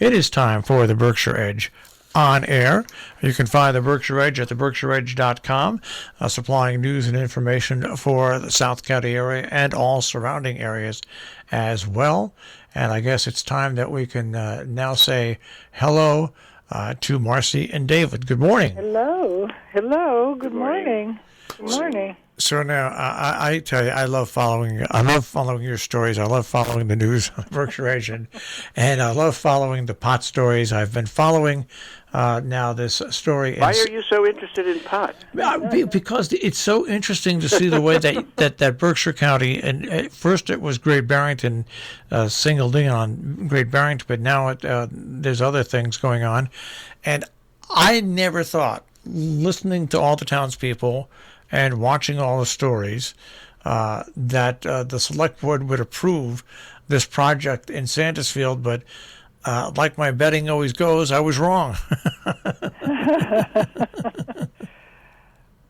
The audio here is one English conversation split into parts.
It is time for the Berkshire Edge on air. You can find the Berkshire Edge at theberkshireedge.com, supplying news and information for the South County area and all surrounding areas as well. And I guess it's time that we can now say hello to Marcy and David. Good morning. Hello. Hello. Good morning. Good morning. So now, I tell you, I love following your stories. I love following the news on Berkshire Edge, and I love following the pot stories. I've been following now this story. Why are you so interested in pot? Because it's so interesting to see the way that Berkshire County, and at first it was Great Barrington, singled in on Great Barrington, but now there's other things going on. And I never thought, listening to all the townspeople and watching all the stories, that the select board would approve this project in Sandusfield, but like my betting always goes, I was wrong.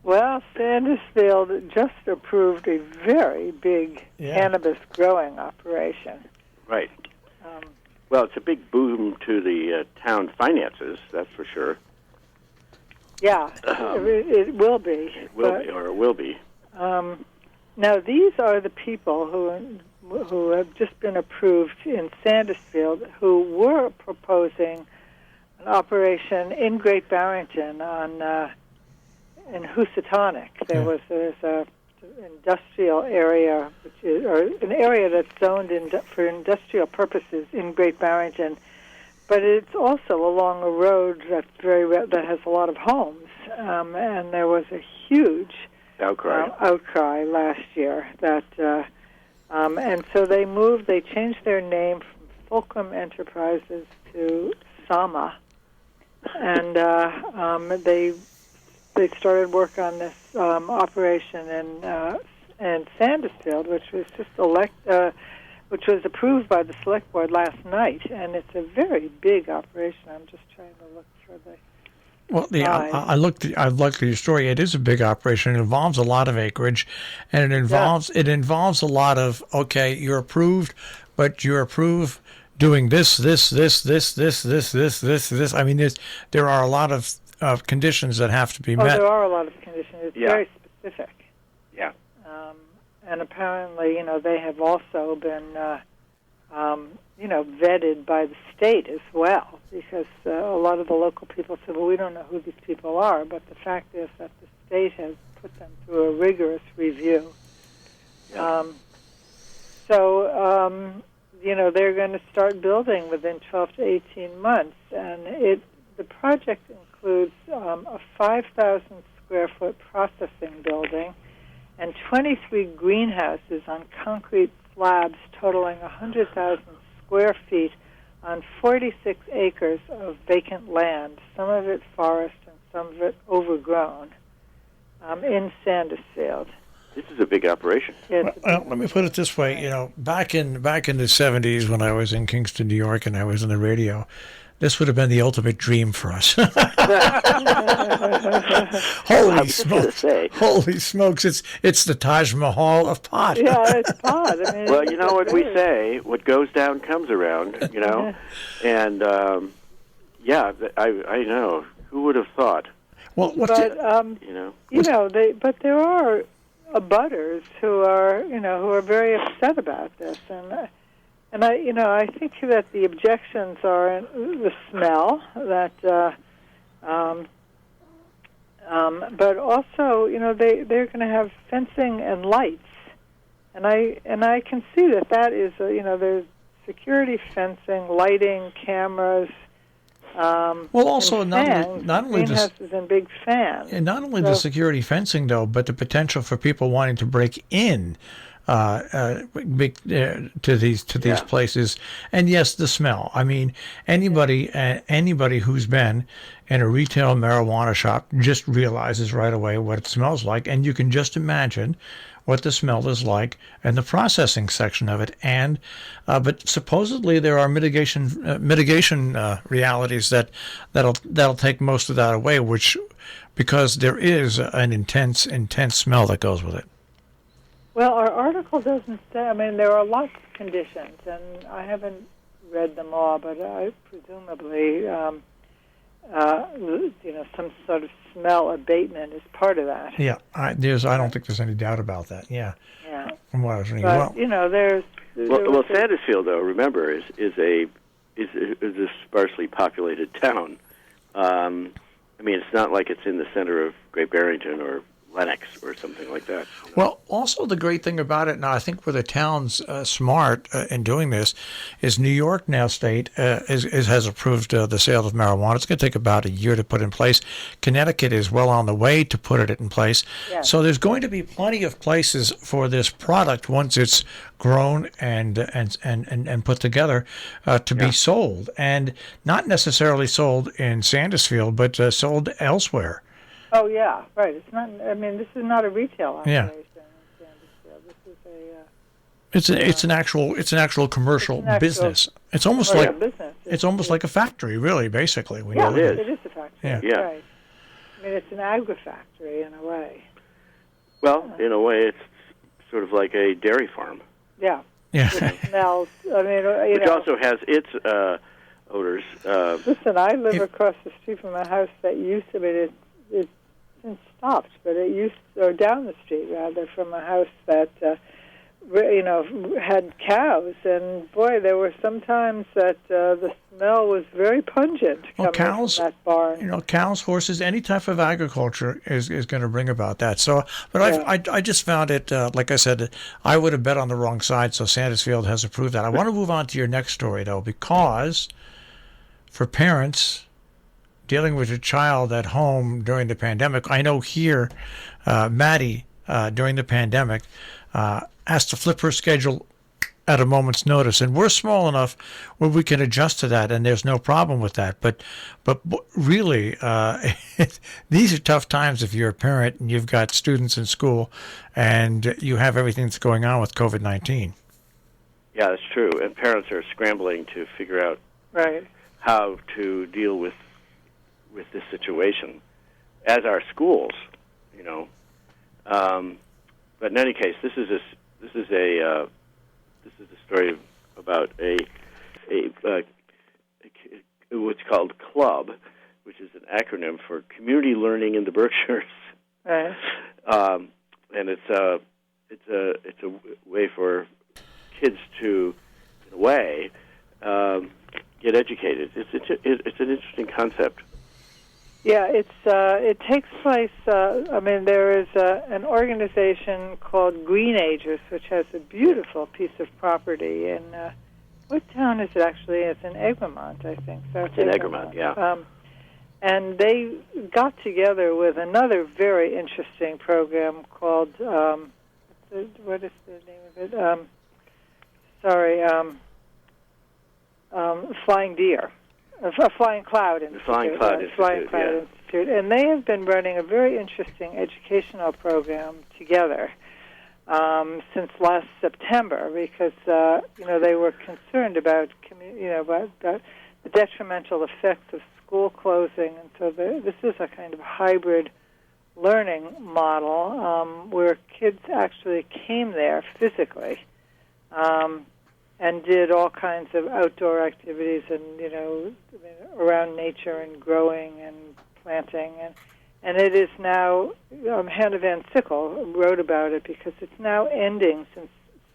Well, Sandusfield just approved a very big cannabis growing operation. Right. Well, it's a big boom to the town finances, that's for sure. Yeah, it will be. It will be. Now, these are the people who have just been approved in Sandusfield who were proposing an operation in Great Barrington in Housatonic. There's a industrial area, or an area that's zoned for industrial purposes in Great Barrington. But it's also along a road that has a lot of homes, and there was a huge outcry last year that, and so they changed their name from Fulcrum Enterprises to Sama, and they started work on this operation in Sandusfield, which was which was approved by the select board last night, and it's a very big operation. I'm just trying to look for the. Well, I looked at your story. It is a big operation. It involves a lot of acreage, and it involves a lot of you're approved, but you're approved doing this. I mean, there are a lot of conditions that have to be met. There are a lot of conditions. It's very specific. Yeah. And apparently, they have also been, vetted by the state as well, because a lot of the local people said, well, we don't know who these people are, but the fact is that the state has put them through a rigorous review. Yeah. They're going to start building within 12 to 18 months, and the project includes a 5,000 square foot processing building and 23 greenhouses on concrete slabs totaling 100,000 square feet on 46 acres of vacant land, some of it forest and some of it overgrown, in Sandusfield. This is a big operation. Well, let me put it this way. Back in the 70s when I was in Kingston, New York, and I was on the radio, this would have been the ultimate dream for us. Holy smokes! Holy smokes! It's the Taj Mahal of pot. Yeah, it's pot. I mean, well, you know what we say: what goes down comes around. And I know. Who would have thought? Well, but there are abutters who are very upset about this, and I think that the objections are the smell, but also, they're going to have fencing and lights, and I can see that is, there's security fencing, lighting, cameras. Also not only greenhouses and big fans, and not only the security fencing though, but the potential for people wanting to break in to these places, and yes, the smell. I mean, anybody who's been in a retail marijuana shop just realizes right away what it smells like, and you can just imagine what the smell is like and the processing section of it. And but supposedly there are mitigation realities that'll take most of that away, because there is an intense smell that goes with it. Well, our article doesn't say. I mean, there are lots of conditions, and I haven't read them all, but presumably, some sort of smell abatement is part of that. Yeah, I don't think there's any doubt about that. Yeah. Yeah. From what I was reading. But, there's... Well, Sandusfield, though, remember, is a sparsely populated town. I mean, it's not like it's in the center of Great Barrington or Lenox or something like that. Well, also the great thing about it, and I think where the town's smart in doing this, is New York now state has approved the sale of marijuana. It's going to take about a year to put in place. Connecticut is well on the way to put it in place. Yes. So there's going to be plenty of places for this product once it's grown and put together to be sold, and not necessarily sold in Sandusfield, but sold elsewhere. Oh, yeah, right. It's not. I mean, this is not a retail operation in Sandusfield. This is It's an actual commercial business. It's almost like business. It's almost like a factory, really, basically. It is a factory. Yeah. Right. I mean, it's an agri-factory in a way. Well, in a way, it's sort of like a dairy farm. Yeah. Yeah. It smells. I mean, Which also has its odors. Listen, I live across the street from a house that used to be. It's since stopped, but it used, or down the street rather, from a house that had cows, and boy, there were some times that the smell was very pungent coming from that barn. Cows, horses, any type of agriculture is going to bring about that. So, but I just found it, like I said, I would have bet on the wrong side, so Sandusfield has approved that. I want to move on to your next story, though, because for parents dealing with a child at home during the pandemic, I know here, Maddie, during the pandemic, has to flip her schedule at a moment's notice, and we're small enough where we can adjust to that, and there's no problem with that. But really, these are tough times if you're a parent and you've got students in school, and you have everything that's going on with COVID-19. Yeah, that's true, and parents are scrambling to figure out how to deal with this situation, as are schools, But in any case, this is a story about a what's called CLUB, which is an acronym for Community Learning in the Berkshires. Right. And it's a way for kids to, in a way, get educated. It's an interesting concept. Yeah, it takes place. There is an organization called Greenagers, which has a beautiful piece of property in what town is it actually? It's in Egremont, I think. So it's in Egremont, yeah. And they got together with another very interesting program called what is the name of it? Flying Deer. Flying Cloud Institute. Flying Cloud Institute. And they have been running a very interesting educational program together since last September, because they were concerned about about the detrimental effects of school closing, and so this is a kind of hybrid learning model where kids actually came there physically. And did all kinds of outdoor activities and, around nature and growing and planting. And it is now, Hannah Van Sickle wrote about it because it's now ending, since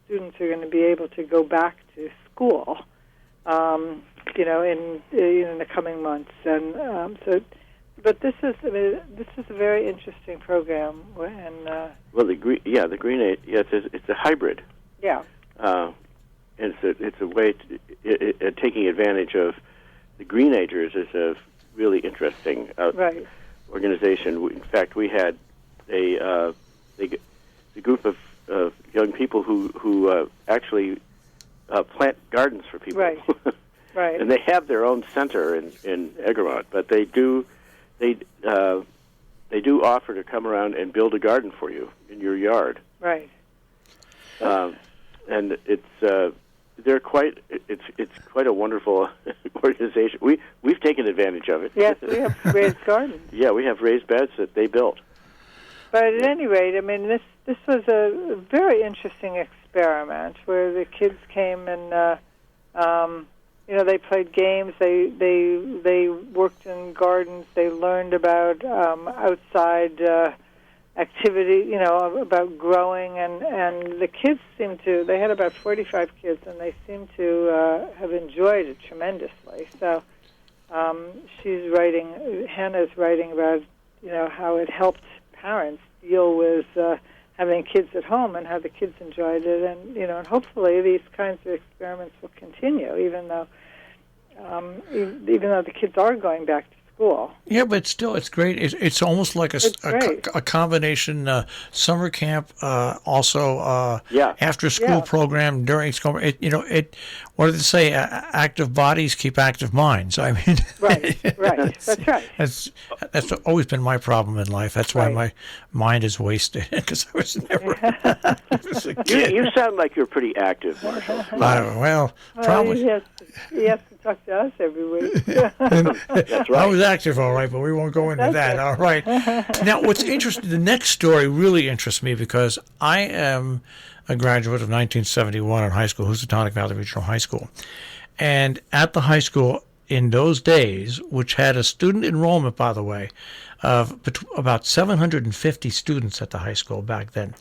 students are going to be able to go back to school, in the coming months. And but this is a very interesting program. And the Green Aid, it's a hybrid. Yeah. And it's a way to taking advantage of the Greenagers is a really interesting organization. In fact, we had a group of young people who actually plant gardens for people. Right. Right. And they have their own center in Egremont, but they do offer to come around and build a garden for you in your yard. Right. And it's quite a wonderful organization. We've taken advantage of it. Yes, we have raised gardens. Yeah, we have raised beds that they built. But at any rate, this was a very interesting experiment where the kids came and they played games. They worked in gardens. They learned about outside activity. About growing, and the kids seemed to. They had about 45 kids, and they seemed to have enjoyed it tremendously. So Hannah's writing about how it helped parents deal with having kids at home and how the kids enjoyed it, and hopefully these kinds of experiments will continue, even though the kids are going back to school. Yeah, but still, it's great. It's almost like a combination summer camp, also after school program during school. What did they say? Active bodies keep active minds. I mean, right. That's right. That's always been my problem in life. That's why my mind is wasted, because I was never. A kid. You sound like you're pretty active, Marshall. Probably. He has to talk to us every week. That's right. I was active, all right, but we won't go into that. All right. Now, what's interesting, the next story really interests me because I am a graduate of 1971 in high school, Housatonic Valley Regional High School. And at the high school in those days, which had a student enrollment, by the way, of about 750 students at the high school back then,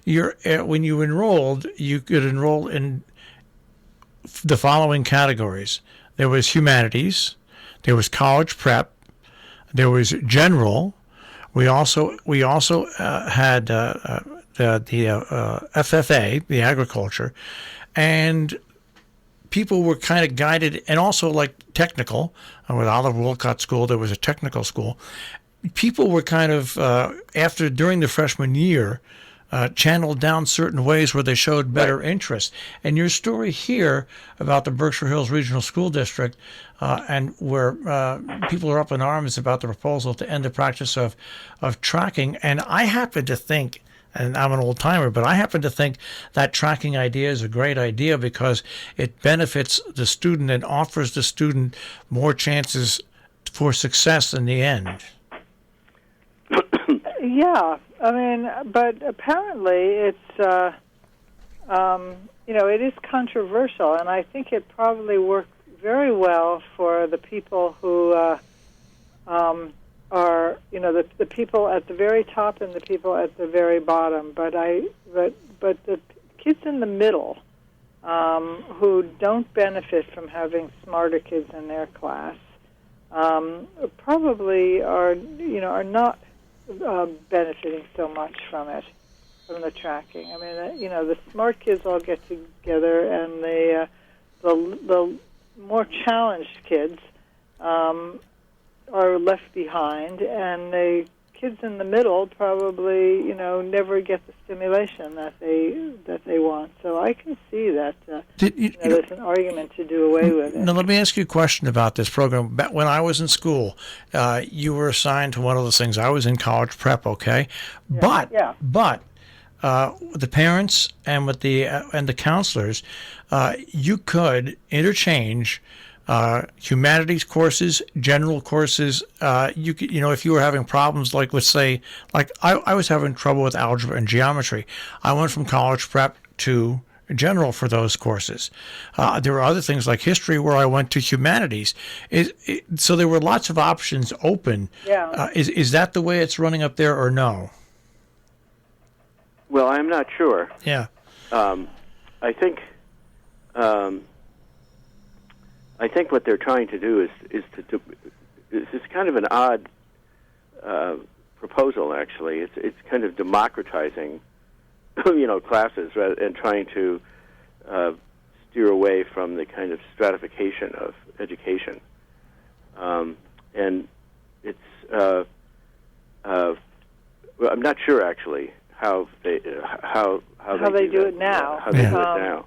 when you enrolled, you could enroll in the following categories. There was humanities, there was college prep, there was general. We also had the FFA, the agriculture, and people were kind of guided, and also like technical. With Olive Wolcott School, there was a technical school. People were kind of during the freshman year. Channeled down certain ways where they showed better interest. And your story here about the Berkshire Hills Regional School District, and where people are up in arms about the proposal to end the practice of tracking. And I happen to think, and I'm an old timer, but I happen to think that tracking idea is a great idea because it benefits the student and offers the student more chances for success in the end. Yeah, I mean, but apparently it's, it is controversial, and I think it probably works very well for the people who are, the people at the very top and the people at the very bottom. But the kids in the middle, who don't benefit from having smarter kids in their class, probably are not benefiting so much from the tracking. I mean, the smart kids all get together, and the more challenged kids are left behind, and the kids in the middle probably never get the stimulation that they want. So I can see that there's an argument to do away with it. Now let me ask you a question about this program. When I was in school, you were assigned to one of those things. I was in college prep, okay, but the parents and with the counselors, you could interchange humanities courses, general courses. You could, if you were having problems, like let's say, like I was having trouble with algebra and geometry, I went from college prep to general for those courses. There were other things like history where I went to humanities. So there were lots of options open. Yeah. Is that the way it's running up there, or no? Well, I'm not sure. Yeah. I think what they're trying to do is kind of an odd proposal. Actually, it's kind of democratizing, classes and trying to steer away from the kind of stratification of education. And it's well, I'm not sure actually how they do it now. How they do it now.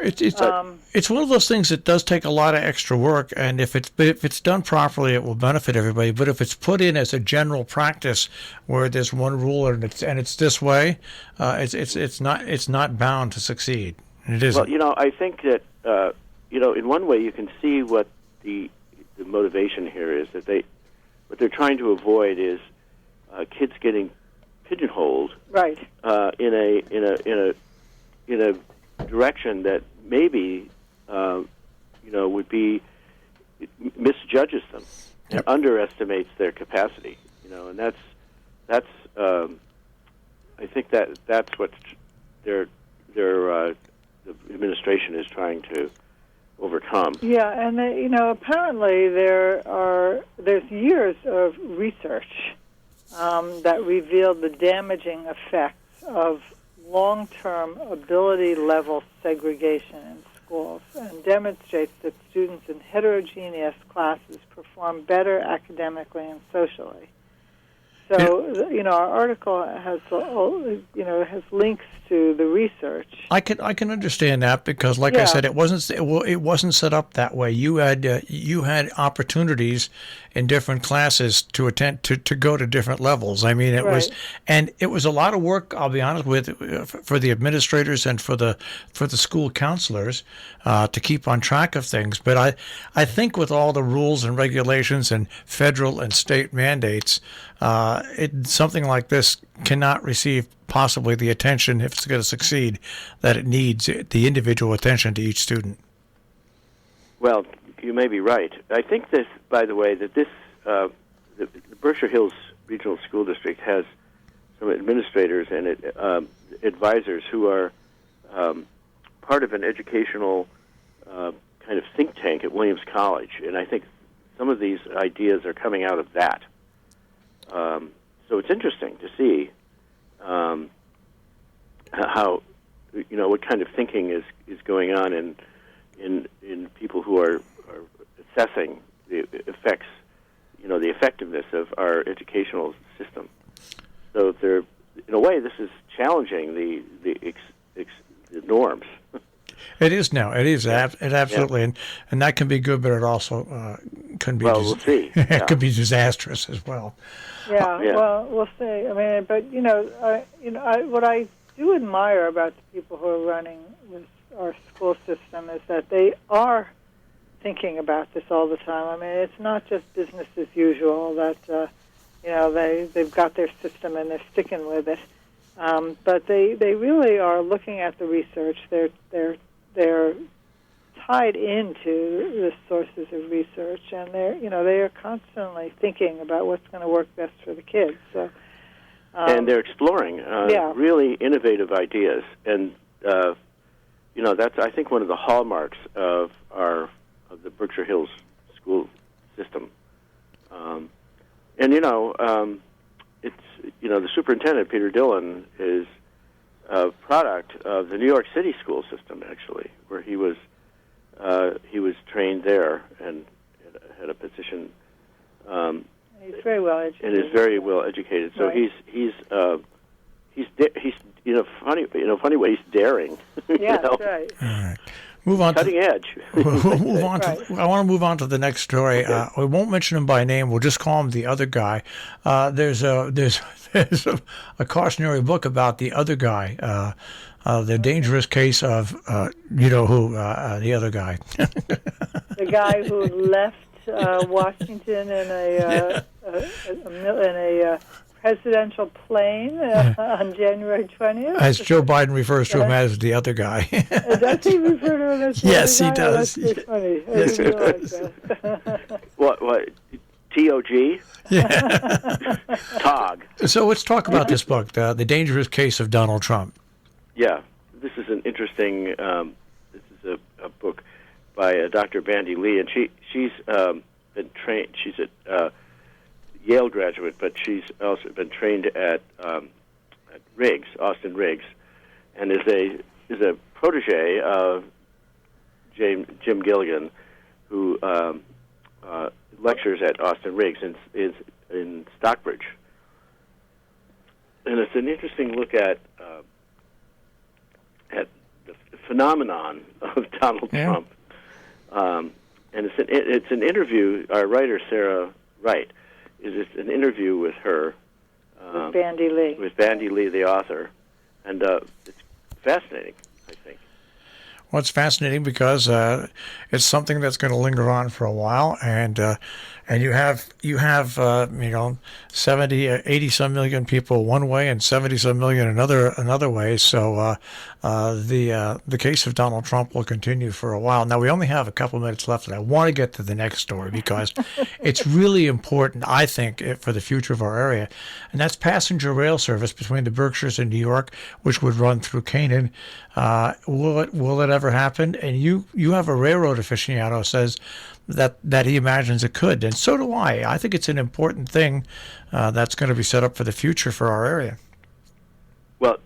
It's one of those things that does take a lot of extra work, and if it's done properly, it will benefit everybody. But if it's put in as a general practice, where there's one rule and it's this way, it's not bound to succeed. It isn't. Well, I think that in one way you can see what the motivation here is, that what they're trying to avoid is kids getting pigeonholed, right? In a direction that maybe would be misjudges them and underestimates their capacity. And that's I think that's what the administration is trying to overcome. Yeah, and apparently there's years of research that revealed the damaging effects of long-term ability level segregation in schools, and demonstrates that students in heterogeneous classes perform better academically and socially. So, our article has, has links to the research. I can understand that because, like I said, it wasn't set up that way. You had opportunities in different classes to attend to go to different levels. I mean, it was a lot of work. I'll be honest with for the administrators and for the school counselors to keep on track of things. But I think with all the rules and regulations and federal and state mandates, something like this cannot receive possibly the attention, if it's going to succeed, that it needs, the individual attention to each student. Well, you may be right. I think this, by the way, that the Berkshire Hills Regional School District has some administrators and advisors who are part of an educational kind of think tank at Williams College, and I think some of these ideas are coming out of that. So it's interesting to see how, what kind of thinking is going on in people who are assessing the effects, the effectiveness of our educational system. So in a way, this is challenging the norms. It is now. It is. It absolutely, and that can be good, but it also can be. Well, we'll see. It could be disastrous as well. Yeah. Well, we'll see. I mean, but what I do admire about the people who are running our school system is that they are thinking about this all the time. I mean, it's not just business as usual that they've got their system and they're sticking with it. But they really are looking at the research. They're tied into the sources of research, and they are constantly thinking about what's going to work best for the kids. So, and they're exploring really innovative ideas, and that's, I think, one of the hallmarks of the Berkshire Hills school system. It's the superintendent, Peter Dillon, is a product of the New York City school system, actually, where he was trained there and had a position. He's very well educated. And is very well educated. So he's in a funny way, he's daring. Yeah, that's right. All right. Move on. Cutting edge. We'll move on. I want to move on to the next story. We won't mention him by name. We'll just call him the other guy. There's a cautionary book about the other guy. The dangerous case of the other guy. The guy who left Washington in a presidential plane on January 20th. As Joe Biden refers to him as the other guy. Does he refer to him as the yes, other he guy? does. That's funny. Yes, he does. What? TOG? Yeah. TOG. So let's talk about this book, The Dangerous Case of Donald Trump. Yeah, this is an interesting. This is a book by Dr. Bandy Lee, and she's been trained. She's a Yale graduate, but she's also been trained at Riggs, Austin Riggs, and is a protege of Jim Gilligan, who lectures at Austin Riggs in Stockbridge. And it's an interesting look at the phenomenon of Donald Trump. And it's an interview. Our writer Sarah Wright is an interview with her, with Bandy Lee, the author, and it's fascinating, I think. Well, it's fascinating because it's something that's going to linger on for a while, and you have 80 some million people one way and 70 some million another way. So the case of Donald Trump will continue for a while. Now we only have a couple minutes left, and I want to get to the next story because it's really important, I think, for the future of our area, and that's passenger rail service between the Berkshires and New York, which would run through Canaan. Will it ever happen? And you have a railroad aficionado says that he imagines it could, and so do I. I think it's an important thing that's going to be set up for the future for our area. Well,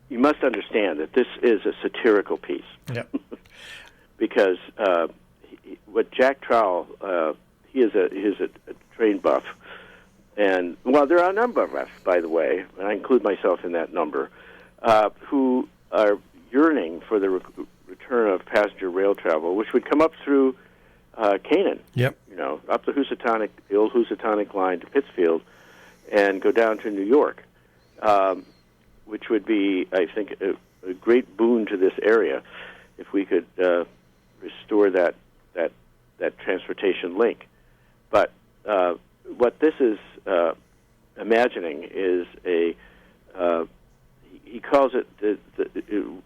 you must understand that this is a satirical piece. Yep. Because what Jack Trowell, he is a train buff, and there are a number of us, by the way, and I include myself in that number, who are yearning for the return of passenger rail travel, which would come up through Canaan. Yep. Up the old Housatonic line to Pittsfield, and go down to New York, which would be, I think, a great boon to this area if we could restore that transportation link. But what this is imagining is he calls it the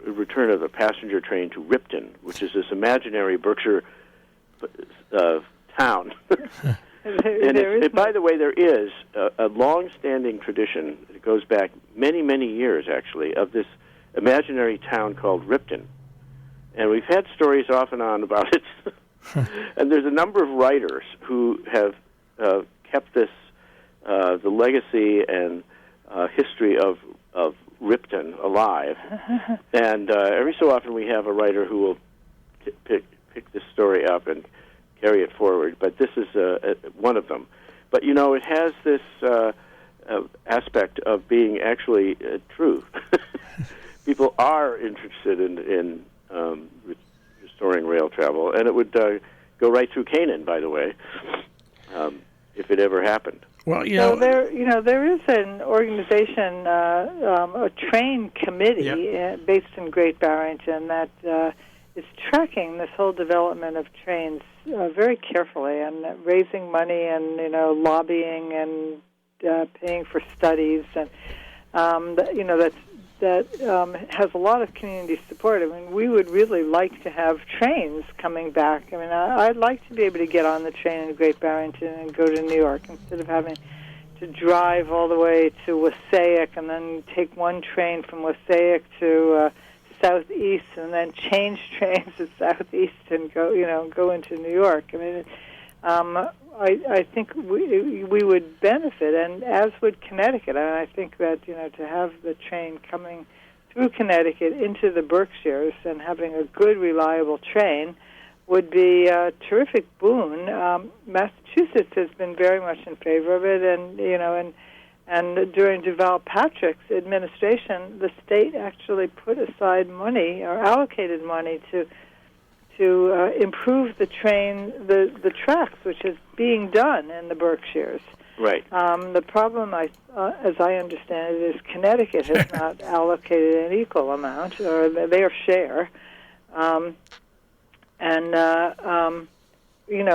return of a passenger train to Ripton, which is this imaginary Berkshire town. And by the way, there is a long-standing tradition that goes back many, many years, actually, of this imaginary town called Ripton. And we've had stories off and on about it. And there's a number of writers who have kept this, the legacy and history of Ripton alive. And every so often we have a writer who will pick this story up and carry it forward. But this is one of them. But, it has this aspect of being actually true. People are interested in restoring rail travel, and it would go right through Canaan, by the way, if it ever happened. Well, so there is an organization, a train committee based in Great Barrington that is tracking this whole development of trains very carefully and raising money and lobbying and paying for studies and that has a lot of community support. I mean, we would really like to have trains coming back. I mean, I'd like to be able to get on the train in Great Barrington and go to New York instead of having to drive all the way to Wassaic and then take one train from Wassaic to Southeast and then change trains at Southeast and go into New York. I mean, I think we would benefit, and as would Connecticut. And I think that to have the train coming through Connecticut into the Berkshires and having a good, reliable train would be a terrific boon. Massachusetts has been very much in favor of it, and during Deval Patrick's administration, the state actually put aside money or allocated money to improve the the tracks, which is being done in the Berkshires. Right. The problem, as I understand it, is Connecticut has not allocated an equal amount or their share,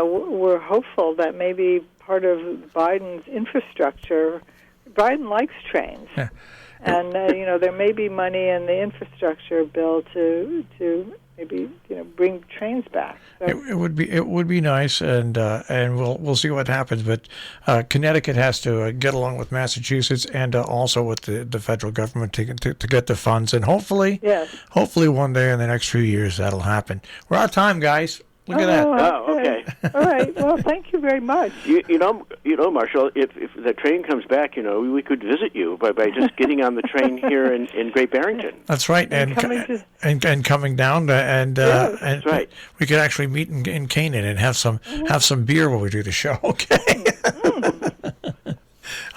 we're hopeful that maybe part of Biden's infrastructure. Biden likes trains. Yeah. And there may be money in the infrastructure bill to maybe bring trains back. So. It would be nice, and we'll see what happens. But Connecticut has to get along with Massachusetts and also with the federal government to get the funds, and hopefully one day in the next few years that'll happen. We're out of time, guys. Look at that. Oh, okay. All right. Well, thank you very much. You know, Marshall, if the train comes back, we could visit you by just getting on the train here in Great Barrington. That's right, and coming down, that's right. We could actually meet in Canaan and have some beer while we do the show. Okay.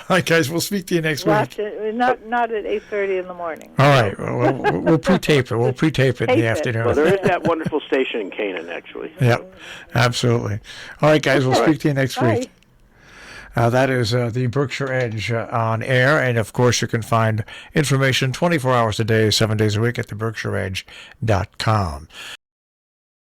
All right, guys. We'll speak to you next week. Not at 8:30 in the morning. All right. We'll pre-tape it. We'll pre-tape it in the afternoon. Well, there is that wonderful station in Canaan, actually. Yep, absolutely. All right, guys. We'll speak to you next week. That is the Berkshire Edge on air. And of course, you can find information 24 hours a day, 7 days a week at theberkshireedge.com.